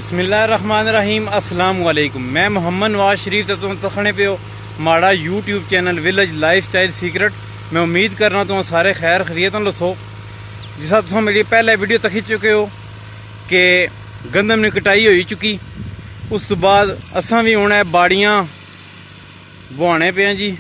बिस्मिल्लाहिर्रहमानिर्रहीम अस्सलाम वालेकुम। मैं मोहम्मद नवाज शरीफ तो तुम तखने पे हो माड़ा YouTube channel village life style secret. मैं उम्मीद कर रहा तुम सारे खैर खरीत दसो। जिसा तुम मेरी पहले वीडियो तक चुके हो कि गंदम की कटाई हो चुकी, उस तो बाद असा भी हूँ बाड़ियाँ बुआने पे जी।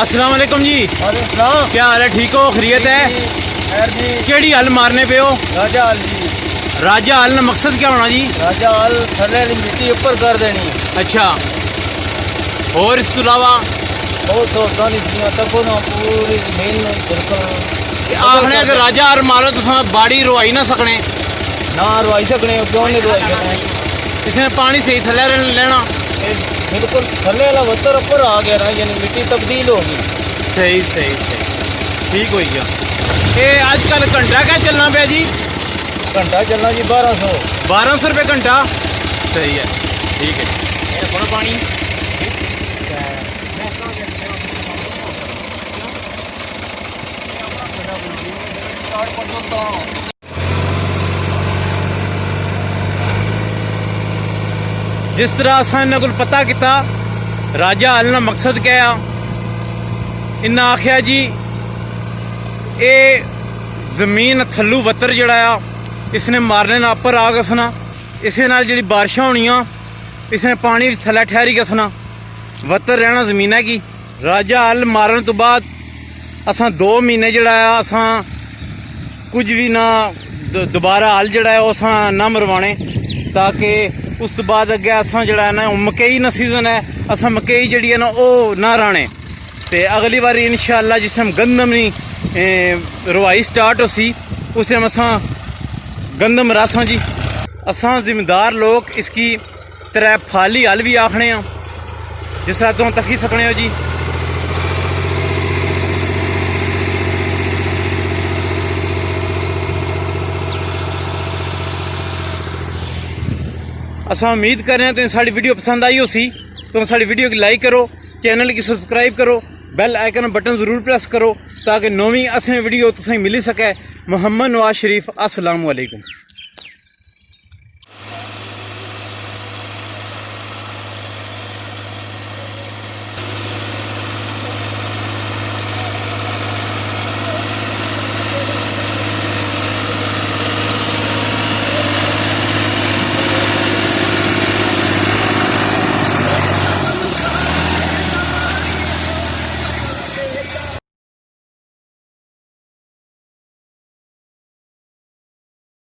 अस्सलाम वालेकुम जी। क्या हाल है? ठीक हो? खैरियत है? केड़ी हल मारने पे हो? राजा हल जी। राजा हल ना मकसद क्या होना जी? राजा हल थले मिट्टी ऊपर कर देनी। अच्छा, और इस तो अलावा बहुत सावधानी तको ना पूरी मेन बिल्कुल आपने अगर राजा हल मारो तो बाड़ी रुआई ना सकने ना रुआई सकने। क्यों नहीं रुआई सकने? इसने पानी सही थले लेना। बिल्कुल थले वाला वत्तर ऊपर आ गया ना, यानी मिट्टी तब्दील होगी। सही सही सही, ठीक हो गया। ये आजकल घंटा क्या चलना पे जी? घंटा चलना जी 1200 रुपये घंटा। सही है, ठीक है। थोड़ा पानी जिस तरह असा इन्होंने को पता किया राजा हल ना मकसद क्या आ, इन्हें आख्या जी ये जमीन थल्लू वत्तर जड़ा आ इसने मारने ना उपर आ कसना, इस जी बारिशां होनियां इसने पानी थल्ले ठहरी कसना, वत्तर रहना जमीन है की। राजा हल मारन तो बाद असा 2 महीने जड़ा आ असा कुछ भी ना दोबारा हल जड़ा है असा ना मरवाने, ताकि उस तो बाद अगे असा जड़ा है ना मकई ना सीजन है, असा मकई जी है ना वो ना राने। तो अगली बार इंशाअल्लाह जिस टाइम गंदम नहीं रुआई स्टार्ट हो सी उस टाइम असा गंदम रासा जी। असा जिम्मेदार लोग इसकी त्रै फाली हल भी आखने जिस तरह तुम तकी सकने हो जी। असा उम्मीद कर रहे हैं तो साड़ी वीडियो पसंद आई हो सी तो साड़ी वीडियो की लाइक करो, चैनल की सब्सक्राइब करो, बेल आइकन बटन ज़रूर प्रेस करो ताकि नौवीं असें वीडियो तुसें मिली सके। मोहम्मद नवाज शरीफ, अस्सलाम वालेकुम।